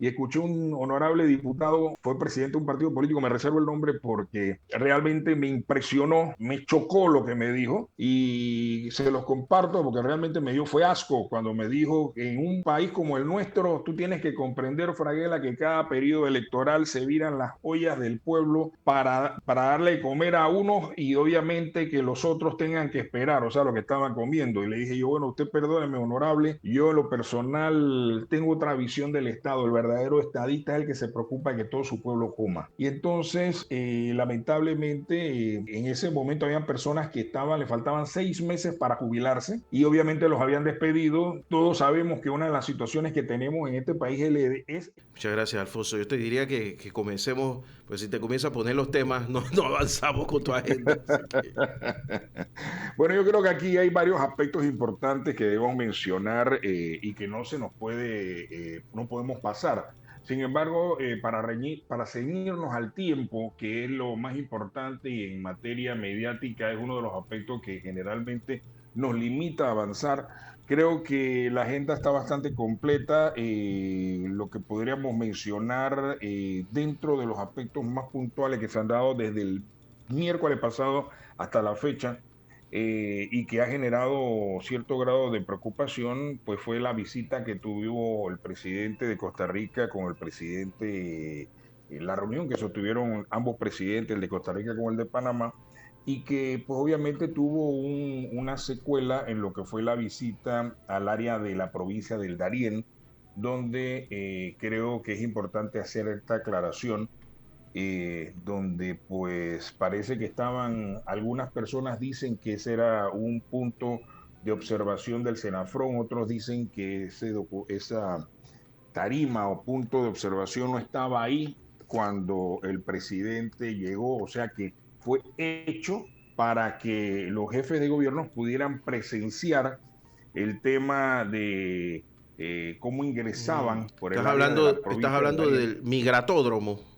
y escuché un honorable diputado, fue presidente de un partido político, me reservo el nombre porque realmente me impresionó, me chocó lo que me dijo y se los comparto porque realmente me dio, fue asco cuando me dijo que en un país como el nuestro tú tienes que comprender, Fraguela, que cada periodo electoral se viran las ollas del pueblo para darle de comer a unos y obviamente que los otros tengan que esperar, o sea, lo que estaban comiendo. Y le dije yo, bueno, usted perdóneme, honorable, yo en lo personal tengo otra visión del Estado, el verdadero estadista es el que se preocupa de que todo su pueblo coma. Y entonces, lamentablemente, en ese momento habían personas que estaban, le faltaban 6 meses para jubilarse y obviamente los habían despedido. Todos sabemos que una de las situaciones que tenemos en este país es. Muchas gracias, Alfonso. Yo te diría que comencemos, pues si te comienzas a poner los temas, no avanzamos con tu agenda. Así que... Bueno, yo creo que aquí hay varios aspectos importantes que debemos mencionar y que no se nos puede, no podemos pasar. Sin embargo, para ceñirnos al tiempo, que es lo más importante y en materia mediática es uno de los aspectos que generalmente nos limita a avanzar, creo que la agenda está bastante completa. Lo que podríamos mencionar dentro de los aspectos más puntuales que se han dado desde el miércoles pasado hasta la fecha y que ha generado cierto grado de preocupación, pues fue la visita que tuvo el presidente de Costa Rica con el presidente, la reunión que sostuvieron ambos presidentes, el de Costa Rica con el de Panamá, y que pues obviamente tuvo una secuela en lo que fue la visita al área de la provincia del Darién, donde creo que es importante hacer esta aclaración donde pues parece que estaban, algunas personas dicen que ese era un punto de observación del Senafrón, otros dicen que esa tarima o punto de observación no estaba ahí cuando el presidente llegó, o sea que fue hecho para que los jefes de gobierno pudieran presenciar el tema de cómo ingresaban por el área de la Estás provincia de hablando Darién. del migratódromo.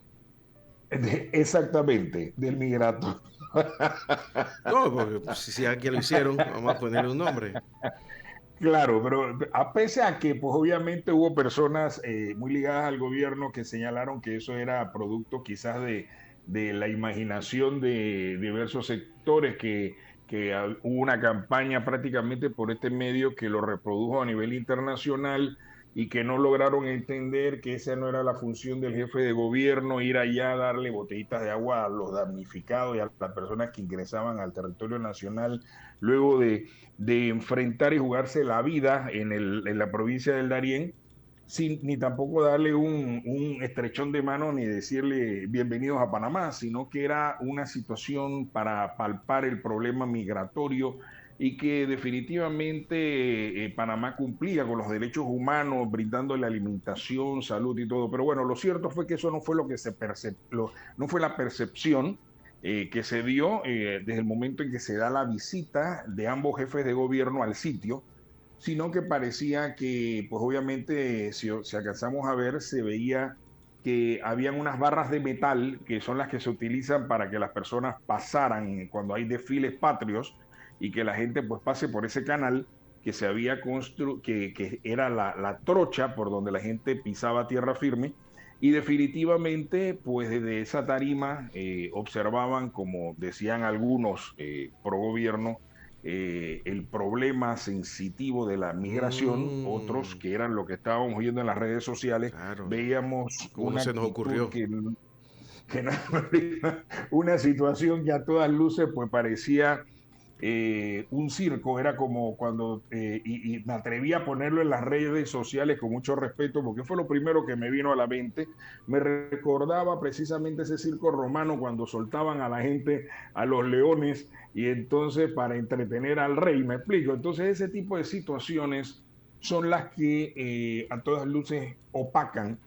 Exactamente, del migrato. No, porque pues, si ya que lo hicieron, vamos a ponerle un nombre. Claro, pero a pese a que pues obviamente hubo personas muy ligadas al gobierno que señalaron que eso era producto quizás de la imaginación de diversos sectores que hubo una campaña prácticamente por este medio que lo reprodujo a nivel internacional y que no lograron entender que esa no era la función del jefe de gobierno, ir allá a darle botellitas de agua a los damnificados y a las personas que ingresaban al territorio nacional luego de enfrentar y jugarse la vida en la provincia del Darién, sin ni tampoco darle un estrechón de mano ni decirle bienvenidos a Panamá, sino que era una situación para palpar el problema migratorio y que definitivamente Panamá cumplía con los derechos humanos, brindándole alimentación, salud y todo. Pero bueno, lo cierto fue que eso no fue lo que no fue la percepción que se dio desde el momento en que se da la visita de ambos jefes de gobierno al sitio, sino que parecía que, pues obviamente, si alcanzamos a ver, se veía que habían unas barras de metal que son las que se utilizan para que las personas pasaran cuando hay desfiles patrios y que la gente pues pase por ese canal que se había construido, que era la trocha por donde la gente pisaba tierra firme y definitivamente, pues desde esa tarima observaban, como decían algunos pro gobierno, el problema sensitivo de la migración, otros Mm, que eran lo que estábamos viendo en las redes sociales, claro. veíamos ¿Cómo no una se nos actitud ocurrió? que una situación que a todas luces pues parecía un circo, era como cuando, y me atreví a ponerlo en las redes sociales con mucho respeto, porque fue lo primero que me vino a la mente, me recordaba precisamente ese circo romano cuando soltaban a la gente, a los leones, y entonces para entretener al rey, me explico, entonces ese tipo de situaciones son las que a todas luces opacan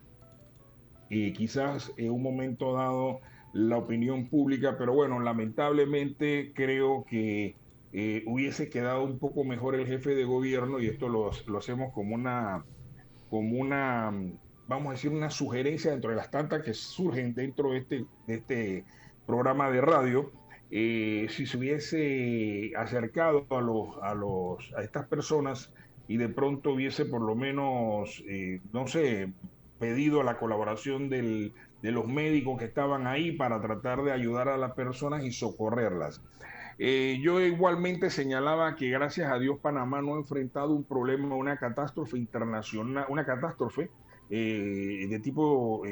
quizás en un momento dado la opinión pública, pero bueno, lamentablemente creo que hubiese quedado un poco mejor el jefe de gobierno y esto lo hacemos como una, vamos a decir, una sugerencia dentro de las tantas que surgen dentro de este programa de radio. Si se hubiese acercado a estas personas y de pronto hubiese por lo menos, no sé, pedido la colaboración de los médicos que estaban ahí para tratar de ayudar a las personas y socorrerlas. Yo igualmente señalaba que gracias a Dios Panamá no ha enfrentado un problema, una catástrofe internacional, una catástrofe de tipo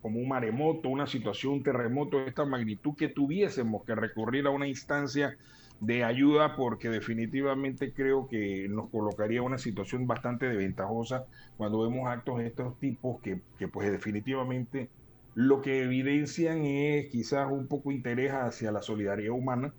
como un maremoto, una situación, un terremoto de esta magnitud que tuviésemos que recurrir a una instancia de ayuda porque definitivamente creo que nos colocaría en una situación bastante desventajosa cuando vemos actos de estos tipos que pues definitivamente lo que evidencian es quizás un poco interés hacia la solidaridad humana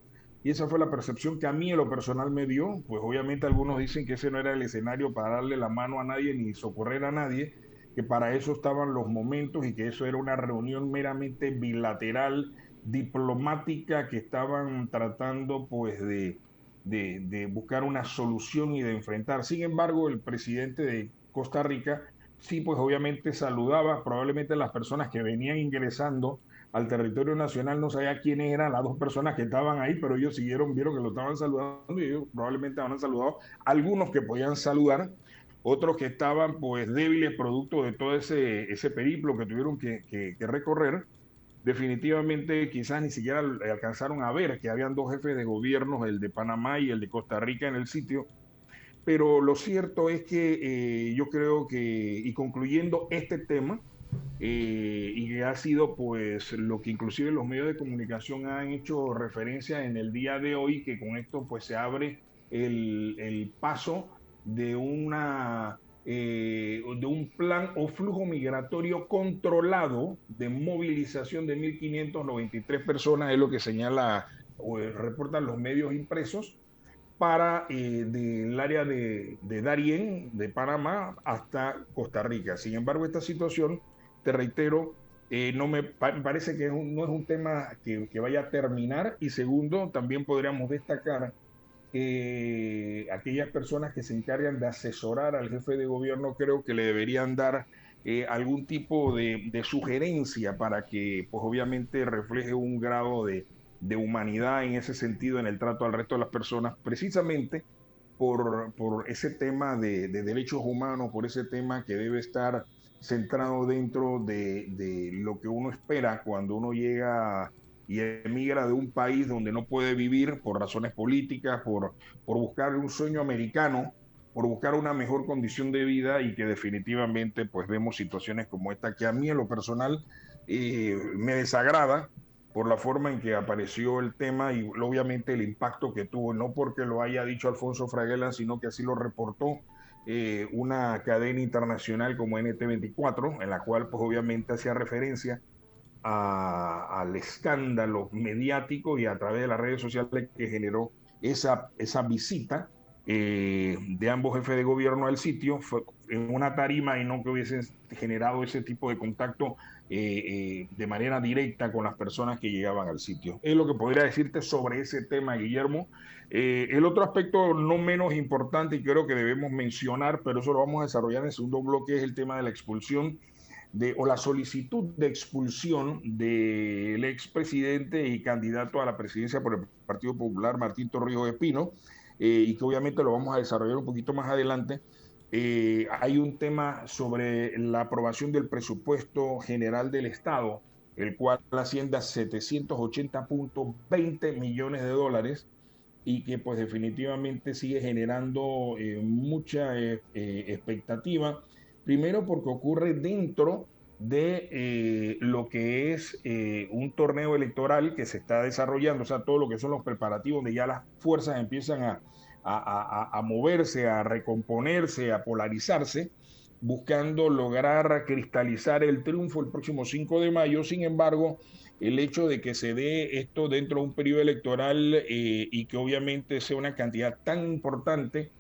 y esa fue la percepción que a mí en lo personal me dio. Pues obviamente algunos dicen que ese no era el escenario para darle la mano a nadie ni socorrer a nadie, que para eso estaban los momentos y que eso era una reunión meramente bilateral, diplomática, que estaban tratando pues de buscar una solución y de enfrentar. Sin embargo, el presidente de Costa Rica sí, pues obviamente saludaba probablemente a las personas que venían ingresando al territorio nacional, no sabía quiénes eran las dos personas que estaban ahí, pero ellos siguieron, vieron que lo estaban saludando y ellos probablemente habrán saludado algunos que podían saludar, otros que estaban pues débiles producto de todo ese periplo que tuvieron que recorrer. Definitivamente quizás ni siquiera alcanzaron a ver que habían dos jefes de gobierno, el de Panamá y el de Costa Rica en el sitio, pero lo cierto es que yo creo que, y concluyendo este tema, y que ha sido pues lo que inclusive los medios de comunicación han hecho referencia en el día de hoy, que con esto pues se abre el paso de un plan o flujo migratorio controlado de movilización de 1.593 personas, es lo que señala o reportan los medios impresos para del área de Darién, de Panamá, hasta Costa Rica. Sin embargo, esta situación, te reitero, no me parece que no es un tema que vaya a terminar. Y segundo, también podríamos destacar que aquellas personas que se encargan de asesorar al jefe de gobierno creo que le deberían dar algún tipo de sugerencia para que, pues obviamente, refleje un grado de humanidad en ese sentido, en el trato al resto de las personas, precisamente por ese tema de derechos humanos, por ese tema que debe estar centrado dentro de lo que uno espera cuando uno llega y emigra de un país donde no puede vivir por razones políticas, por buscar un sueño americano, por buscar una mejor condición de vida y que definitivamente pues vemos situaciones como esta que a mí en lo personal me desagrada por la forma en que apareció el tema y obviamente el impacto que tuvo, no porque lo haya dicho Alfonso Fraguela, sino que así lo reportó una cadena internacional como NT24, en la cual pues obviamente hacía referencia al escándalo mediático y a través de las redes sociales que generó esa visita de ambos jefes de gobierno al sitio, fue en una tarima y no que hubiesen generado ese tipo de contacto de manera directa con las personas que llegaban al sitio. Es lo que podría decirte sobre ese tema, Guillermo. El otro aspecto no menos importante y creo que debemos mencionar, pero eso lo vamos a desarrollar en el segundo bloque, es el tema de la expulsión o la solicitud de expulsión del expresidente y candidato a la presidencia por el Partido Popular, Martín Torrijos Espino, y que obviamente lo vamos a desarrollar un poquito más adelante. Hay un tema sobre la aprobación del presupuesto general del Estado, el cual asciende a 780.20 millones de dólares y que pues definitivamente sigue generando mucha expectativa. Primero porque ocurre dentro de lo que es un torneo electoral que se está desarrollando, o sea, todo lo que son los preparativos donde ya las fuerzas empiezan a moverse, a recomponerse, a polarizarse, buscando lograr cristalizar el triunfo el próximo 5 de mayo. Sin embargo, el hecho de que se dé esto dentro de un periodo electoral y que obviamente sea una cantidad tan importante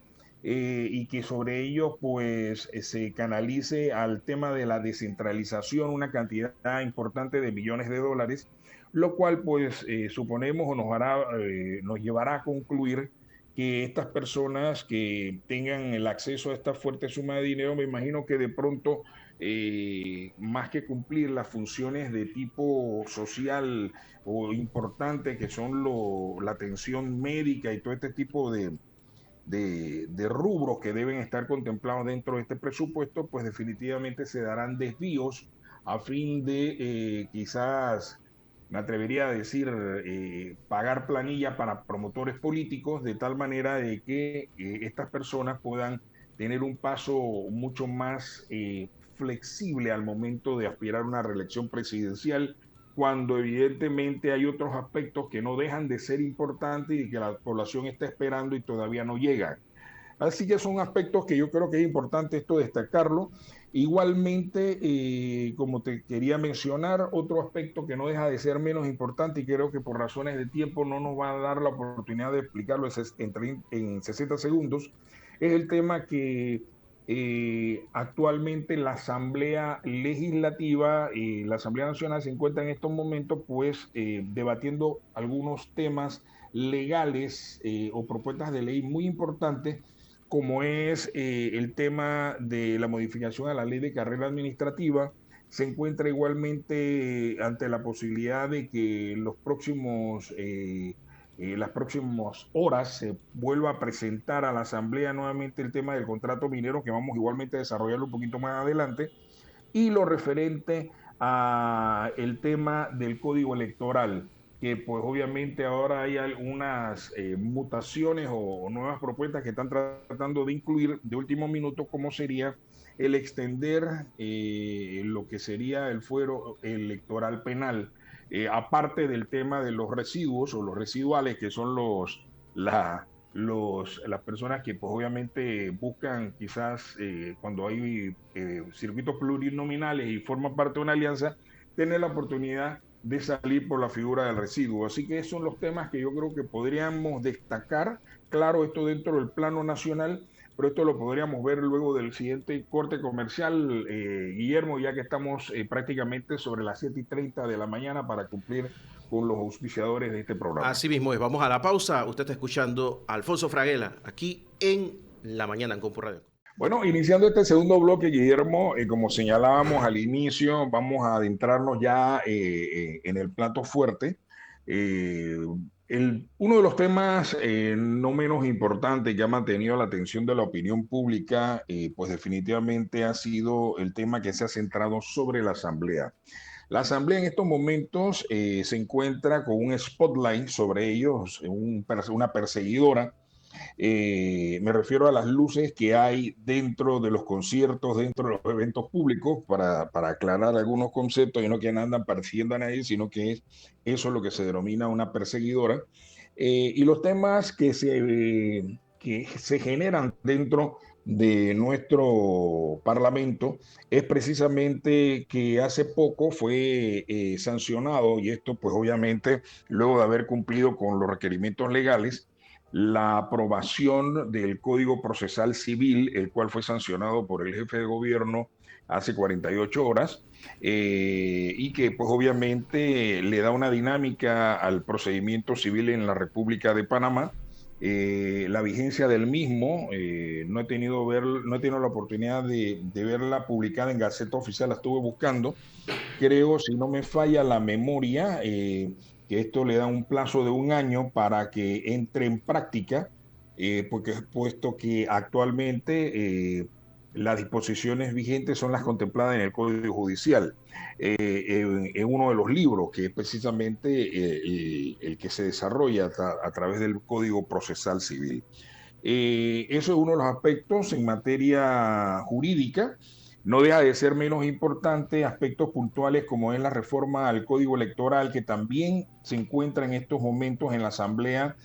y que sobre ello pues se canalice al tema de la descentralización una cantidad importante de millones de dólares, lo cual pues suponemos o nos llevará a concluir que estas personas que tengan el acceso a esta fuerte suma de dinero, me imagino que de pronto más que cumplir las funciones de tipo social o importante que son la atención médica y todo este tipo de rubros que deben estar contemplados dentro de este presupuesto, pues definitivamente se darán desvíos a fin de quizás, me atrevería a decir, pagar planilla para promotores políticos de tal manera de que estas personas puedan tener un paso mucho más flexible al momento de aspirar a una reelección presidencial, cuando evidentemente hay otros aspectos que no dejan de ser importantes y que la población está esperando y todavía no llegan. Así que son aspectos que yo creo que es importante esto destacarlo. Igualmente, como te quería mencionar, otro aspecto que no deja de ser menos importante y creo que por razones de tiempo no nos va a dar la oportunidad de explicarlo en 60 segundos, es el tema que actualmente la Asamblea Legislativa, la Asamblea Nacional se encuentra en estos momentos pues debatiendo algunos temas legales o propuestas de ley muy importantes, como es el tema de la modificación a la ley de carrera administrativa. Se encuentra igualmente ante la posibilidad de que las próximas horas se vuelva a presentar a la Asamblea nuevamente el tema del contrato minero, que vamos igualmente a desarrollarlo un poquito más adelante, y lo referente a el tema del código electoral, que pues obviamente ahora hay algunas mutaciones o nuevas propuestas que están tratando de incluir de último minuto, como sería el extender lo que sería el fuero electoral penal, aparte del tema de los residuos o los residuales, que son las personas que pues obviamente buscan quizás cuando hay circuitos plurinominales y forman parte de una alianza, tener la oportunidad de salir por la figura del residuo. Así que esos son los temas que yo creo que podríamos destacar. Claro, esto dentro del plano nacional, pero esto lo podríamos ver luego del siguiente corte comercial, Guillermo, ya que estamos prácticamente sobre las 7:30 de la mañana para cumplir con los auspiciadores de este programa. Así mismo es, vamos a la pausa. Usted está escuchando a Alfonso Fraguela aquí en La Mañana en Compu Radio. Bueno, iniciando este segundo bloque, Guillermo, como señalábamos al inicio, vamos a adentrarnos ya en el plato fuerte. Eh, Uno de los temas no menos importantes que ha mantenido la atención de la opinión pública, pues definitivamente ha sido el tema que se ha centrado sobre la Asamblea. La Asamblea en estos momentos se encuentra con un spotlight sobre ellos, una perseguidora. Me refiero a las luces que hay dentro de los conciertos, dentro de los eventos públicos, para aclarar algunos conceptos y no que andan persiguiendo a nadie, sino que eso es lo que se denomina una perseguidora. Y los temas que se generan dentro de nuestro Parlamento es precisamente que hace poco fue sancionado, y esto pues obviamente luego de haber cumplido con los requerimientos legales, la aprobación del Código Procesal Civil, el cual fue sancionado por el jefe de gobierno hace 48 horas, y que pues obviamente le da una dinámica al procedimiento civil en la República de Panamá. La vigencia del mismo, no he tenido la oportunidad de verla publicada en Gaceta Oficial, la estuve buscando. Creo, si no me falla la memoria, que esto le da un plazo de un año para que entre en práctica, porque puesto que actualmente las disposiciones vigentes son las contempladas en el Código Judicial, en uno de los libros, que es precisamente el que se desarrolla a través del Código Procesal Civil. Eso es uno de los aspectos en materia jurídica. No deja de ser menos importante aspectos puntuales como es la reforma al Código Electoral, que también se encuentra en estos momentos en la Asamblea,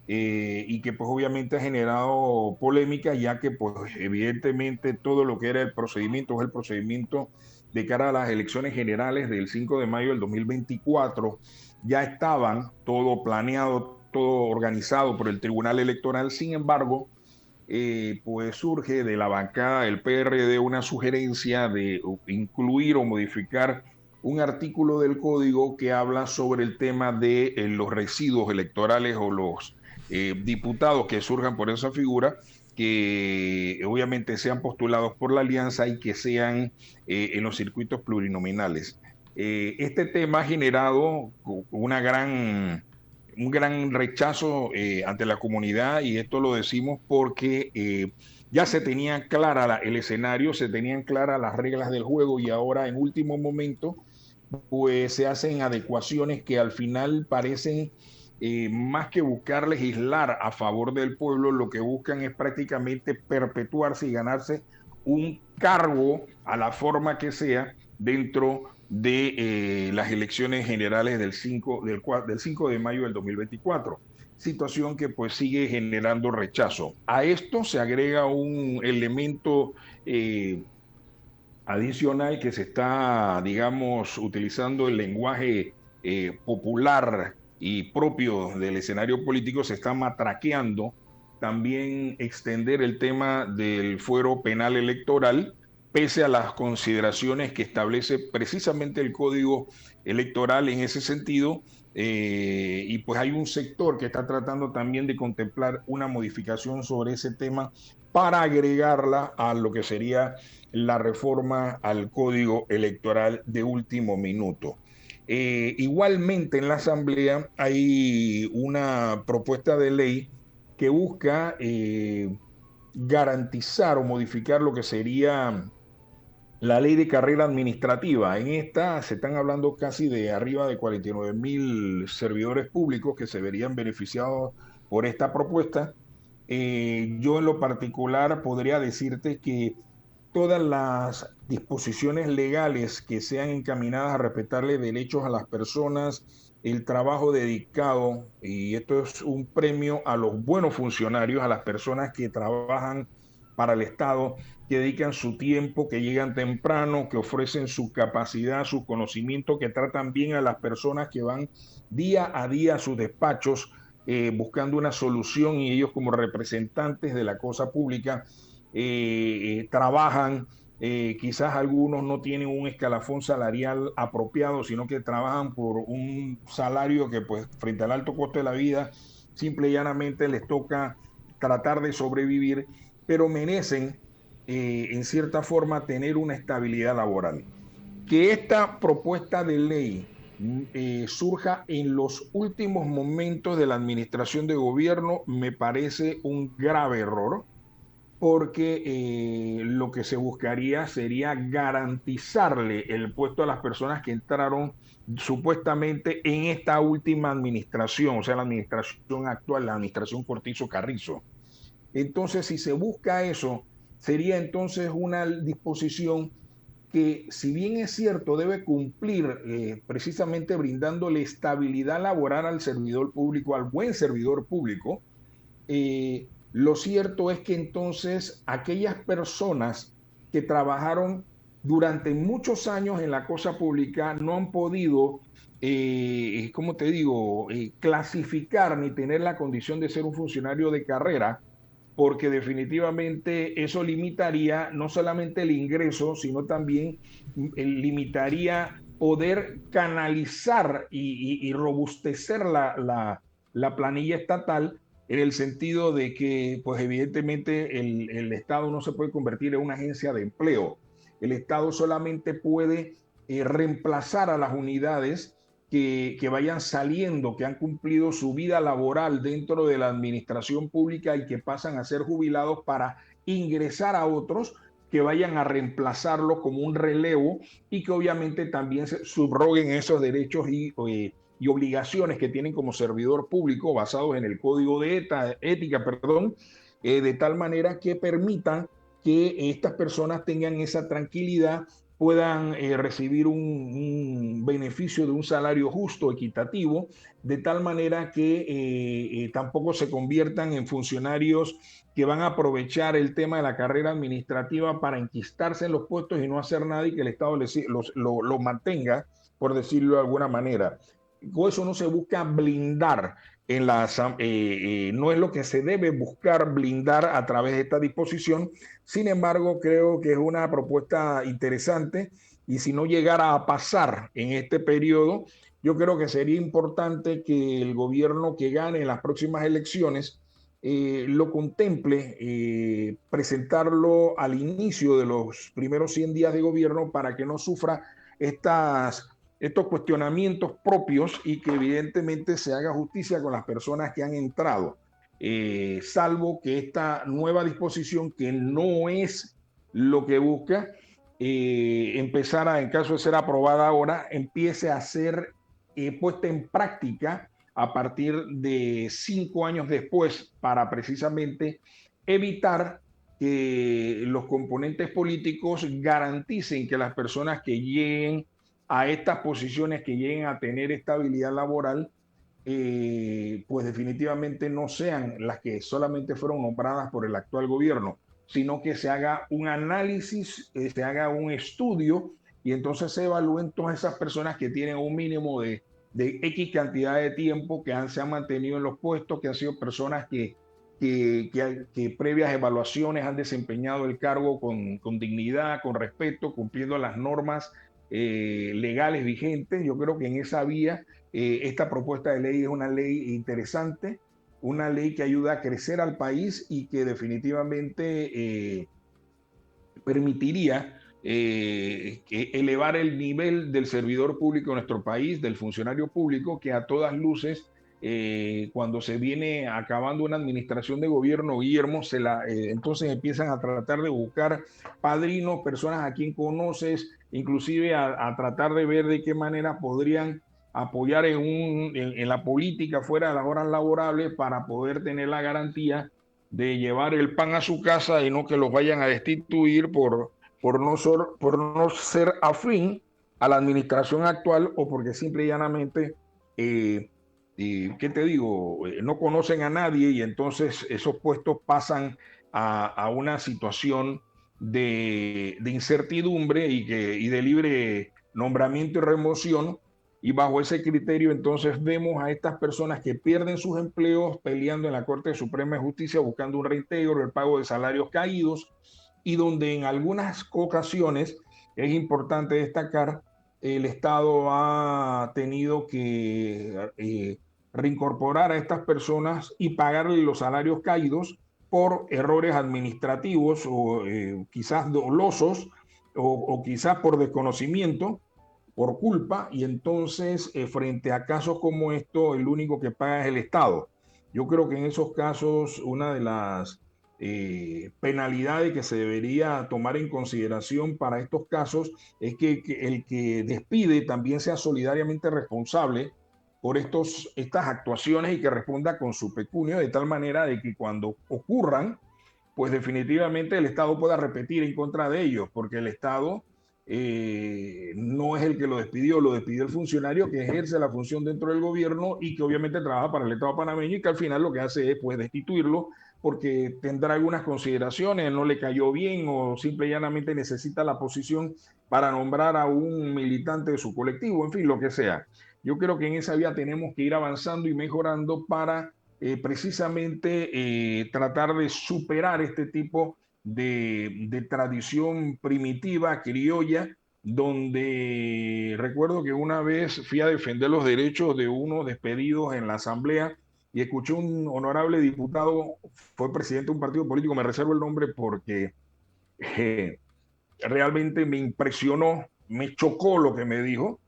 y que pues obviamente ha generado polémica, ya que pues evidentemente todo lo que era el procedimiento es el procedimiento de cara a las elecciones generales del 5 de mayo del 2024. Ya estaban todo planeado, todo organizado por el Tribunal Electoral. Sin embargo, pues surge de la bancada del PRD una sugerencia de incluir o modificar un artículo del código que habla sobre el tema de los residuos electorales o los diputados que surjan por esa figura, que obviamente sean postulados por la alianza y que sean en los circuitos plurinominales. Este tema ha generado una gran un gran rechazo ante la comunidad, y esto lo decimos porque ya se tenía clara el escenario, se tenían claras las reglas del juego, y ahora en último momento pues se hacen adecuaciones que al final parecen, más que buscar legislar a favor del pueblo, lo que buscan es prácticamente perpetuarse y ganarse un cargo a la forma que sea dentro de las elecciones generales del 5 de mayo del 2024. Situación que pues sigue generando rechazo. A esto se agrega un elemento adicional, que se está, digamos, utilizando el lenguaje popular y propio del escenario político, se está matraqueando también extender el tema del fuero penal electoral, pese a las consideraciones que establece precisamente el Código Electoral en ese sentido. Y pues hay un sector que está tratando también de contemplar una modificación sobre ese tema para agregarla a lo que sería la reforma al Código Electoral de último minuto. Igualmente en la Asamblea hay una propuesta de ley que busca garantizar o modificar lo que sería la ley de carrera administrativa. En esta se están hablando casi de arriba de 49.000 servidores públicos que se verían beneficiados por esta propuesta. Yo en lo particular podría decirte que todas las disposiciones legales que sean encaminadas a respetarle derechos a las personas, el trabajo dedicado, y esto es un premio a los buenos funcionarios, a las personas que trabajan para el Estado, que dedican su tiempo, que llegan temprano, que ofrecen su capacidad, su conocimiento, que tratan bien a las personas que van día a día a sus despachos buscando una solución, y ellos como representantes de la cosa pública trabajan. Quizás algunos no tienen un escalafón salarial apropiado, sino que trabajan por un salario que pues frente al alto costo de la vida simple y llanamente les toca tratar de sobrevivir, pero merecen en cierta forma tener una estabilidad laboral. Que esta propuesta de ley surja en los últimos momentos de la administración de gobierno me parece un grave error, porque lo que se buscaría sería garantizarle el puesto a las personas que entraron supuestamente en esta última administración, o sea, la administración actual, la administración Cortizo Carrizo. Entonces, si se busca eso, sería entonces una disposición que, si bien es cierto, debe cumplir precisamente brindándole estabilidad laboral al servidor público, al buen servidor público. Lo cierto es que entonces aquellas personas que trabajaron durante muchos años en la cosa pública no han podido, ¿cómo te digo?, clasificar ni tener la condición de ser un funcionario de carrera, porque definitivamente eso limitaría no solamente el ingreso, sino también limitaría poder canalizar y robustecer la planilla estatal, en el sentido de que, pues evidentemente, el Estado no se puede convertir en una agencia de empleo. El Estado solamente puede reemplazar a las unidades que vayan saliendo, que han cumplido su vida laboral dentro de la administración pública y que pasan a ser jubilados, para ingresar a otros que vayan a reemplazarlos como un relevo, y que obviamente también se subroguen esos derechos y obligaciones que tienen como servidor público basados en el código de ética, de tal manera que permitan que estas personas tengan esa tranquilidad, puedan recibir un beneficio de un salario justo, equitativo, de tal manera que tampoco se conviertan en funcionarios que van a aprovechar el tema de la carrera administrativa para enquistarse en los puestos y no hacer nada, y que el Estado lo mantenga, por decirlo de alguna manera. Con eso no se busca blindar no es lo que se debe buscar blindar a través de esta disposición. Sin embargo, creo que es una propuesta interesante, y si no llegara a pasar en este periodo, yo creo que sería importante que el gobierno que gane en las próximas elecciones lo contemple, presentarlo al inicio de los primeros 100 días de gobierno, para que no sufra estas estos cuestionamientos propios y que evidentemente se haga justicia con las personas que han entrado, salvo que esta nueva disposición, que no es lo que busca, empezara, en caso de ser aprobada ahora, empiece a ser puesta en práctica a partir de 5 años después, para precisamente evitar que los componentes políticos garanticen que las personas que lleguen a estas posiciones, que lleguen a tener estabilidad laboral, pues definitivamente no sean las que solamente fueron nombradas por el actual gobierno, sino que se haga un análisis, se haga un estudio y entonces se evalúen todas esas personas que tienen un mínimo de X cantidad de tiempo, que se han mantenido en los puestos, que han sido personas que previas evaluaciones han desempeñado el cargo con dignidad, con respeto, cumpliendo las normas legales vigentes. Yo creo que en esa vía esta propuesta de ley es una ley interesante, una ley que ayuda a crecer al país y que definitivamente permitiría elevar el nivel del servidor público en nuestro país, del funcionario público, que a todas luces, cuando se viene acabando una administración de gobierno, Guillermo, entonces empiezan a tratar de buscar padrinos, personas a quien conoces, inclusive a tratar de ver de qué manera podrían apoyar en la política fuera de las horas laborables para poder tener la garantía de llevar el pan a su casa y no que los vayan a destituir por no ser afín a la administración actual o porque simple y llanamente, ¿qué te digo? No conocen a nadie y entonces esos puestos pasan a una situación de incertidumbre y de libre nombramiento y remoción. Y bajo ese criterio, entonces vemos a estas personas que pierden sus empleos peleando en la Corte Suprema de Justicia, buscando un reintegro, el pago de salarios caídos, y donde en algunas ocasiones, es importante destacar, el Estado ha tenido que reincorporar a estas personas y pagarle los salarios caídos por errores administrativos o quizás dolosos o quizás por desconocimiento, por culpa, y entonces frente a casos como esto, el único que paga es el Estado. Yo creo que en esos casos una de las penalidades que se debería tomar en consideración para estos casos es que el que despide también sea solidariamente responsable por estas actuaciones y que responda con su pecunio, de tal manera de que cuando ocurran, pues definitivamente el Estado pueda repetir en contra de ellos, porque el Estado no es el que lo despidió el funcionario que ejerce la función dentro del gobierno y que obviamente trabaja para el Estado panameño y que al final lo que hace es pues destituirlo porque tendrá algunas consideraciones, no le cayó bien o simple y llanamente necesita la posición para nombrar a un militante de su colectivo, en fin, lo que sea. Yo creo que en esa vía tenemos que ir avanzando y mejorando para precisamente tratar de superar este tipo de tradición primitiva, criolla, donde recuerdo que una vez fui a defender los derechos de unos despedidos en la asamblea y escuché un honorable diputado, fue presidente de un partido político, me reservo el nombre porque eh, realmente me impresionó, me chocó lo que me dijo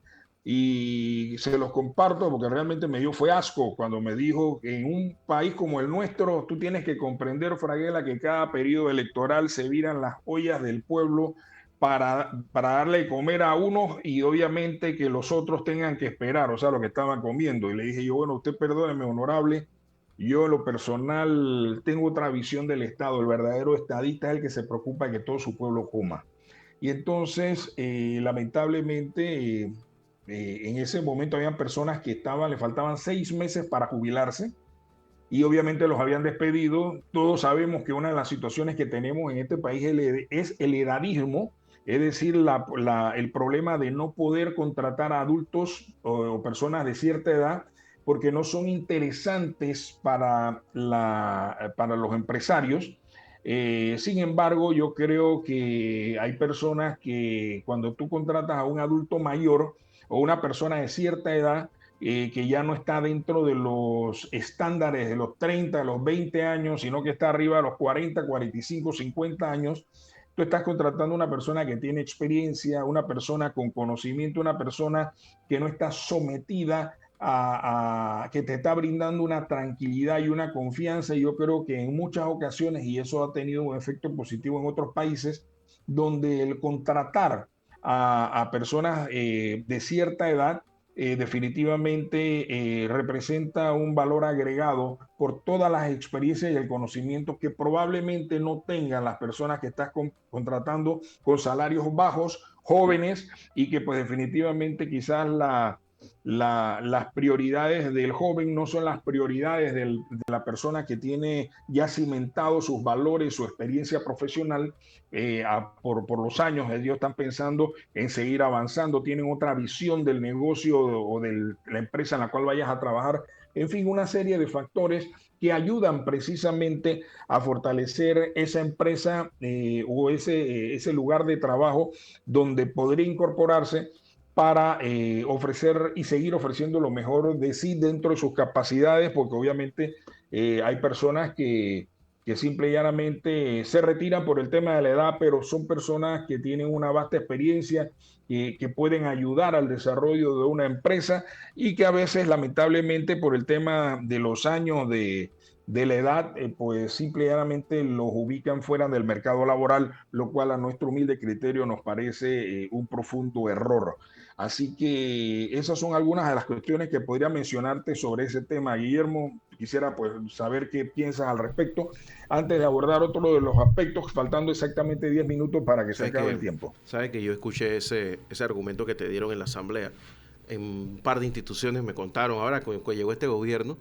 y se los comparto porque realmente me dio fue asco cuando me dijo que en un país como el nuestro tú tienes que comprender, Fraguela, que cada periodo electoral se viran las ollas del pueblo para darle de comer a unos y obviamente que los otros tengan que esperar, o sea, lo que estaban comiendo. Y le dije yo, bueno, usted perdóneme, honorable, yo en lo personal tengo otra visión del Estado, el verdadero estadista es el que se preocupa de que todo su pueblo coma. Y entonces, lamentablemente, en ese momento habían personas que le faltaban 6 meses para jubilarse y obviamente los habían despedido. Todos sabemos que una de las situaciones que tenemos en este país es el edadismo, es decir, el problema de no poder contratar a adultos o personas de cierta edad porque no son interesantes para los empresarios. Sin embargo, yo creo que hay personas que cuando tú contratas a un adulto mayor o una persona de cierta edad, que ya no está dentro de los estándares de los 30, de los 20 años, sino que está arriba de los 40, 45, 50 años, tú estás contratando a una persona que tiene experiencia, una persona con conocimiento, una persona que no está sometida que te está brindando una tranquilidad y una confianza. Y yo creo que en muchas ocasiones, y eso ha tenido un efecto positivo en otros países, donde el contratar a personas de cierta edad definitivamente representa un valor agregado por todas las experiencias y el conocimiento que probablemente no tengan las personas que estás contratando con salarios bajos, jóvenes, y que pues definitivamente quizás las prioridades del joven no son las prioridades de la persona que tiene ya cimentado sus valores, su experiencia profesional. Por los años, ellos están pensando en seguir avanzando, tienen otra visión del negocio o de la empresa en la cual vayas a trabajar. En fin, una serie de factores que ayudan precisamente a fortalecer esa empresa o ese lugar de trabajo donde podría incorporarse para ofrecer y seguir ofreciendo lo mejor de sí dentro de sus capacidades, porque obviamente hay personas que simple y llanamente se retiran por el tema de la edad, pero son personas que tienen una vasta experiencia, que pueden ayudar al desarrollo de una empresa y que a veces lamentablemente por el tema de los años de la edad, pues simple y llanamente los ubican fuera del mercado laboral, lo cual a nuestro humilde criterio nos parece un profundo error. Así que esas son algunas de las cuestiones que podría mencionarte sobre ese tema, Guillermo. Quisiera pues saber qué piensas al respecto antes de abordar otro de los aspectos, faltando exactamente 10 minutos para que se acabe el tiempo. Sabes que yo escuché ese argumento que te dieron en la asamblea. En un par de instituciones me contaron, ahora cuando llegó este gobierno,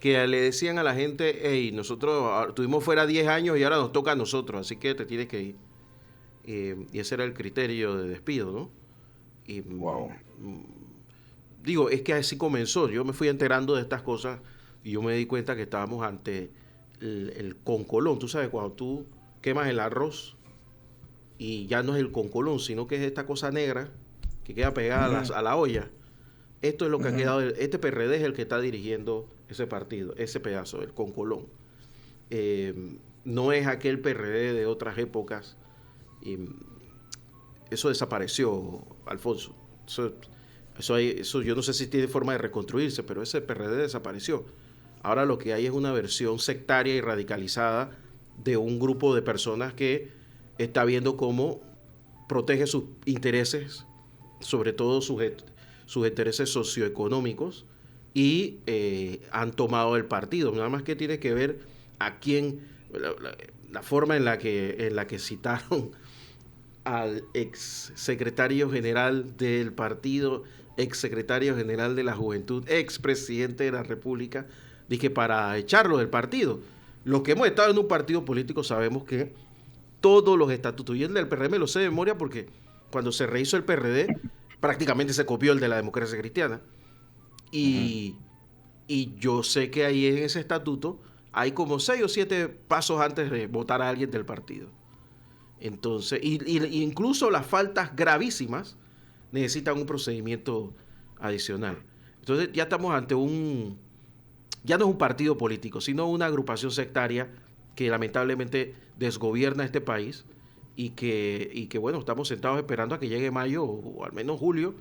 que le decían a la gente, hey, nosotros tuvimos fuera 10 años y ahora nos toca a nosotros, así que te tienes que ir. Y ese era el criterio de despido, ¿no? Y, wow. Digo, es que así comenzó. Yo me fui enterando de estas cosas y yo me di cuenta que estábamos ante el concolón. Tú sabes, cuando tú quemas el arroz y ya no es el concolón, sino que es esta cosa negra que queda pegada a la olla. Esto es lo que ha quedado. Este PRD es el que está dirigiendo ese partido, ese pedazo, el concolón. No es aquel PRD de otras épocas. Eso desapareció, Alfonso. Eso yo no sé si tiene forma de reconstruirse, pero ese PRD desapareció. Ahora lo que hay es una versión sectaria y radicalizada de un grupo de personas que está viendo cómo protege sus intereses, sobre todo sus intereses socioeconómicos, y han tomado el partido. Nada más que tiene que ver a quién, la forma en la que citaron al ex secretario general del partido, ex secretario general de la juventud, ex presidente de la República, dije para echarlo del partido. Los que hemos estado en un partido político sabemos que todos los estatutos, y el del PRD me lo sé de memoria porque cuando se rehizo el PRD prácticamente se copió el de la democracia cristiana, y yo sé que ahí en ese estatuto hay como 6 o 7 pasos antes de votar a alguien del partido. Entonces, incluso las faltas gravísimas necesitan un procedimiento adicional. Entonces ya estamos ante ya no es un partido político, sino una agrupación sectaria que lamentablemente desgobierna este país y que bueno, estamos sentados esperando a que llegue mayo o al menos julio,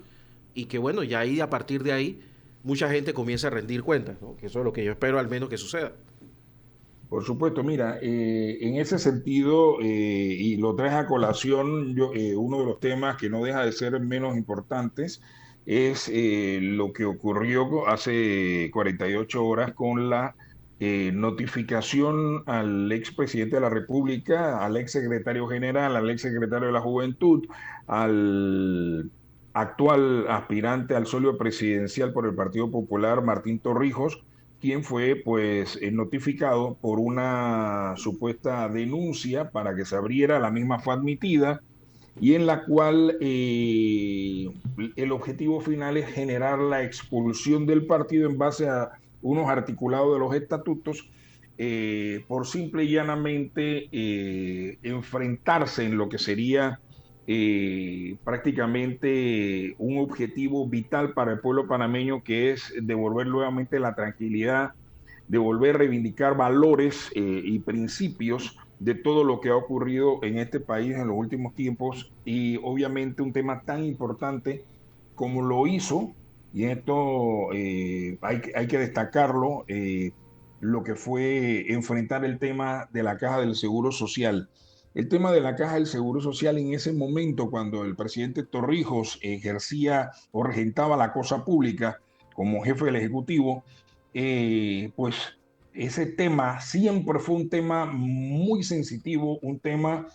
y que bueno, ya ahí a partir de ahí mucha gente comienza a rendir cuentas, ¿no? Que eso es lo que yo espero al menos que suceda. Por supuesto, mira, en ese sentido, y lo traes a colación, uno de los temas que no deja de ser menos importantes es lo que ocurrió hace 48 horas con la notificación al expresidente de la República, al exsecretario general, al exsecretario de la Juventud, al actual aspirante al solio presidencial por el Partido Popular, Martín Torrijos, quien fue pues notificado por una supuesta denuncia para que se abriera, la misma fue admitida, y en la cual el objetivo final es generar la expulsión del partido en base a unos articulados de los estatutos, por simple y llanamente enfrentarse en lo que sería prácticamente un objetivo vital para el pueblo panameño, que es devolver nuevamente la tranquilidad, devolver, reivindicar valores y principios de todo lo que ha ocurrido en este país en los últimos tiempos y obviamente un tema tan importante como lo hizo, y esto hay que destacarlo, lo que fue enfrentar el tema de la Caja del Seguro Social. El tema de la Caja del Seguro Social en ese momento, cuando el presidente Torrijos ejercía o regentaba la cosa pública como jefe del Ejecutivo, pues ese tema siempre fue un tema muy sensitivo, un tema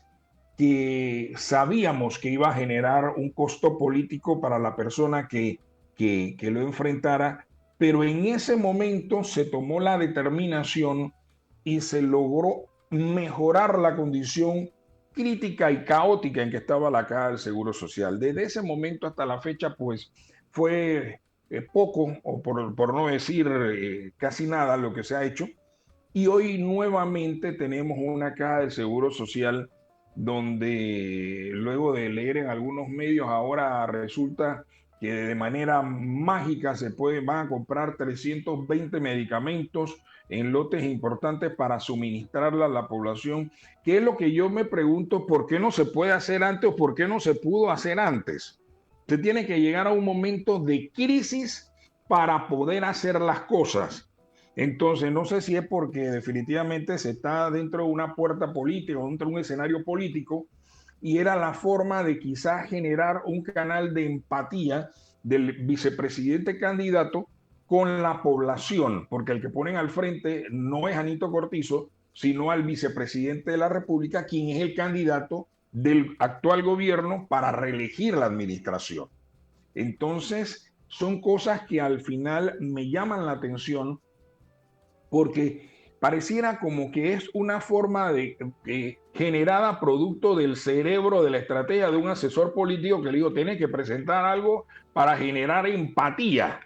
que sabíamos que iba a generar un costo político para la persona que lo enfrentara, pero en ese momento se tomó la determinación y se logró mejorar la condición crítica y caótica en que estaba la Caja del Seguro Social. Desde ese momento hasta la fecha, pues fue poco, o por no decir casi nada, lo que se ha hecho. Y hoy nuevamente tenemos una Caja del Seguro Social donde luego de leer en algunos medios ahora resulta que de manera mágica van a comprar 320 medicamentos en lotes importantes para suministrarla a la población, que es lo que yo me pregunto, ¿por qué no se puede hacer antes o por qué no se pudo hacer antes? Se tiene que llegar a un momento de crisis para poder hacer las cosas. Entonces, no sé si es porque definitivamente se está dentro de una puerta política, dentro de un escenario político, y era la forma de quizás generar un canal de empatía del vicepresidente candidato con la población, porque el que ponen al frente no es Anito Cortizo, sino al vicepresidente de la República, quien es el candidato del actual gobierno para reelegir la administración. Entonces, son cosas que al final me llaman la atención porque pareciera como que es una forma generada producto del cerebro, de la estrategia de un asesor político que le digo, tiene que presentar algo para generar empatía.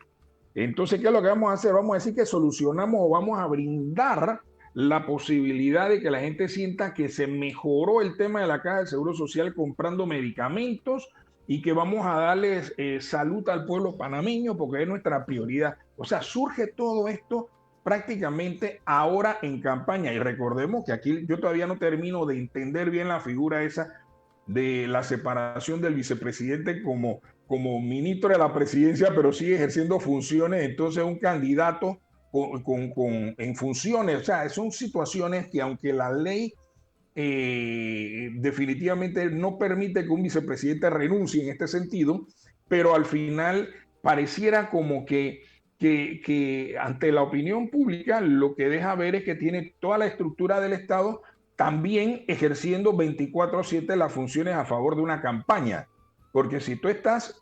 Entonces, ¿qué es lo que vamos a hacer? Vamos a decir que solucionamos o vamos a brindar la posibilidad de que la gente sienta que se mejoró el tema de la Caja del Seguro Social comprando medicamentos y que vamos a darles salud al pueblo panameño porque es nuestra prioridad. O sea, surge todo esto prácticamente ahora en campaña. Y recordemos que aquí yo todavía no termino de entender bien la figura esa de la separación del vicepresidente como ministro de la presidencia, pero sigue ejerciendo funciones, entonces un candidato en funciones. O sea, son situaciones que aunque la ley definitivamente no permite que un vicepresidente renuncie en este sentido, pero al final pareciera como que ante la opinión pública lo que deja ver es que tiene toda la estructura del Estado también ejerciendo 24/7 las funciones a favor de una campaña. Porque si tú estás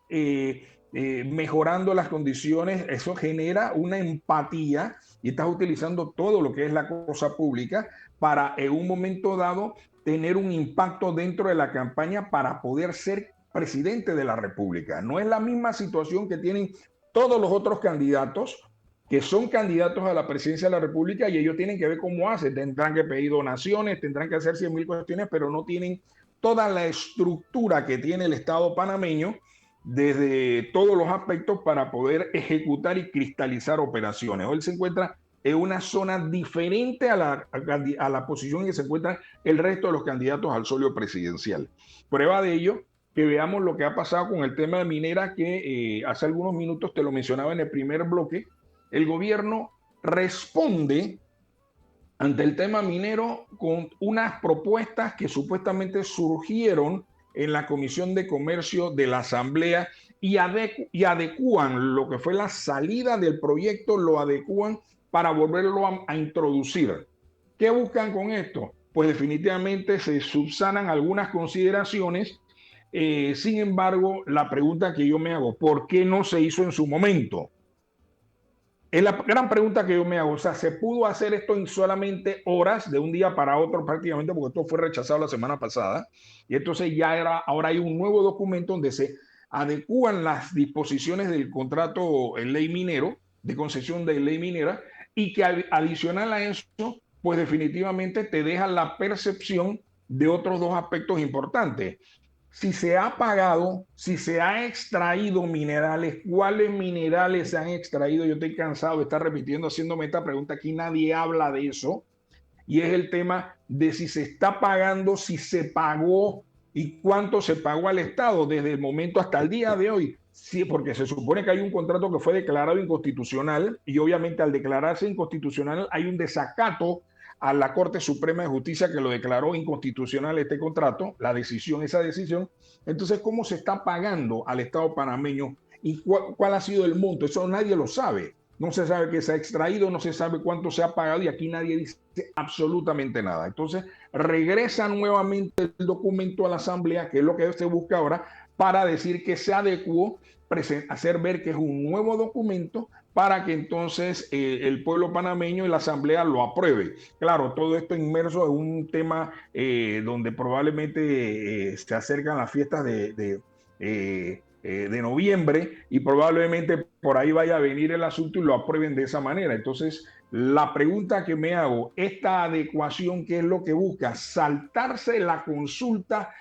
mejorando las condiciones, eso genera una empatía y estás utilizando todo lo que es la cosa pública para en un momento dado tener un impacto dentro de la campaña para poder ser presidente de la República. No es la misma situación que tienen todos los otros candidatos que son candidatos a la presidencia de la República y ellos tienen que ver cómo hacen. Tendrán que pedir donaciones, tendrán que hacer 100.000 cuestiones, pero no tienen toda la estructura que tiene el Estado panameño desde todos los aspectos para poder ejecutar y cristalizar operaciones. Hoy se encuentra en una zona diferente a la posición en que se encuentran el resto de los candidatos al solio presidencial. Prueba de ello, que veamos lo que ha pasado con el tema de minera, que hace algunos minutos te lo mencionaba en el primer bloque. El gobierno responde ante el tema minero con unas propuestas que supuestamente surgieron en la Comisión de Comercio de la Asamblea y adecúan lo que fue la salida del proyecto, lo adecúan para volverlo a introducir. ¿Qué buscan con esto? Pues definitivamente se subsanan algunas consideraciones. Sin embargo, la pregunta que yo me hago, ¿por qué no se hizo en su momento? Es la gran pregunta que yo me hago. O sea, ¿se pudo hacer esto en solamente horas, de un día para otro prácticamente, porque esto fue rechazado la semana pasada? Y entonces ahora hay un nuevo documento donde se adecúan las disposiciones del contrato en ley minero, de concesión de ley minera, y que adicional a eso, pues definitivamente te deja la percepción de otros dos aspectos importantes. Si se ha pagado, si se ha extraído minerales, ¿cuáles minerales se han extraído? Yo estoy cansado de estar repitiendo, haciéndome esta pregunta. Aquí nadie habla de eso. Y es el tema de si se está pagando, si se pagó y cuánto se pagó al Estado desde el momento hasta el día de hoy. Sí, porque se supone que hay un contrato que fue declarado inconstitucional y obviamente al declararse inconstitucional hay un desacato a la Corte Suprema de Justicia que lo declaró inconstitucional este contrato, esa decisión. Entonces, ¿cómo se está pagando al Estado panameño y cuál ha sido el monto? Eso nadie lo sabe. No se sabe qué se ha extraído, no se sabe cuánto se ha pagado y aquí nadie dice absolutamente nada. Entonces, regresa nuevamente el documento a la Asamblea, que es lo que se busca ahora, para decir que se adecuó, hacer ver que es un nuevo documento para que entonces el pueblo panameño y la Asamblea lo apruebe. Claro, todo esto inmerso en un tema donde probablemente se acercan las fiestas de noviembre y probablemente por ahí vaya a venir el asunto y lo aprueben de esa manera. Entonces, la pregunta que me hago, esta adecuación, ¿qué es lo que busca? Saltarse la consulta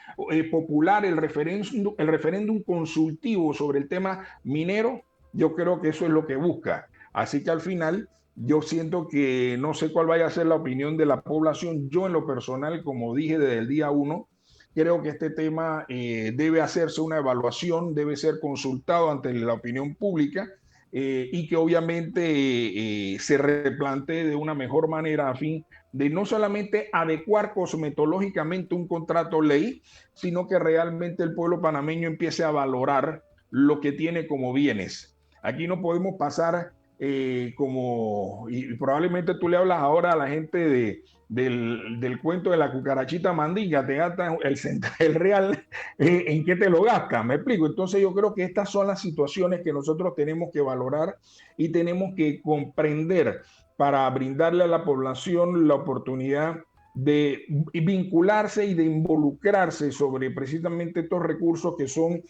popular, el referéndum consultivo sobre el tema minero. Yo creo que eso es lo que busca. Así que al final yo siento que no sé cuál vaya a ser la opinión de la población. Yo en lo personal, como dije desde el día 1, creo que este tema debe hacerse una evaluación, debe ser consultado ante la opinión pública y que obviamente se replantee de una mejor manera a fin de no solamente adecuar cosmetológicamente un contrato ley, sino que realmente el pueblo panameño empiece a valorar lo que tiene como bienes. Aquí no podemos pasar y probablemente tú le hablas ahora a la gente del cuento de la cucarachita mandinga, te gastan el real, ¿en qué te lo gastas? Me explico. Entonces yo creo que estas son las situaciones que nosotros tenemos que valorar y tenemos que comprender para brindarle a la población la oportunidad de vincularse y de involucrarse sobre precisamente estos recursos que son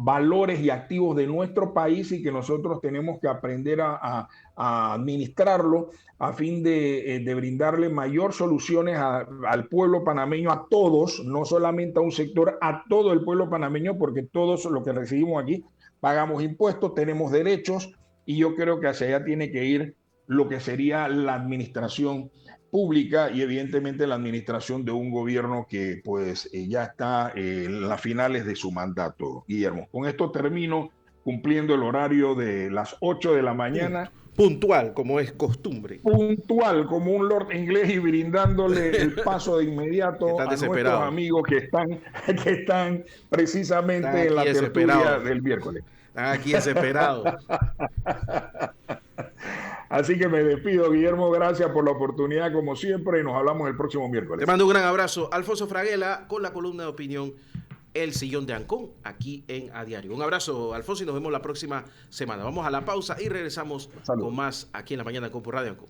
valores y activos de nuestro país y que nosotros tenemos que aprender a administrarlo a fin de brindarle mayor soluciones al pueblo panameño, a todos, no solamente a un sector, a todo el pueblo panameño, porque todos los que recibimos aquí pagamos impuestos, tenemos derechos y yo creo que hacia allá tiene que ir lo que sería la administración pública y evidentemente la administración de un gobierno que pues ya está en las finales de su mandato, Guillermo. Con esto termino cumpliendo el horario de las 8 de la mañana. Puntual, como es costumbre. Puntual, como un lord inglés y brindándole el paso de inmediato a nuestros amigos que están precisamente en la tertulia del miércoles. Están aquí desesperados. Así que me despido, Guillermo, gracias por la oportunidad como siempre y nos hablamos el próximo miércoles. Te mando un gran abrazo, Alfonso Fraguela, con la columna de opinión El Sillón de Ancón, aquí en A Diario. Un abrazo, Alfonso, y nos vemos la próxima semana. Vamos a la pausa y regresamos con más aquí en la mañana con Radio Ancón.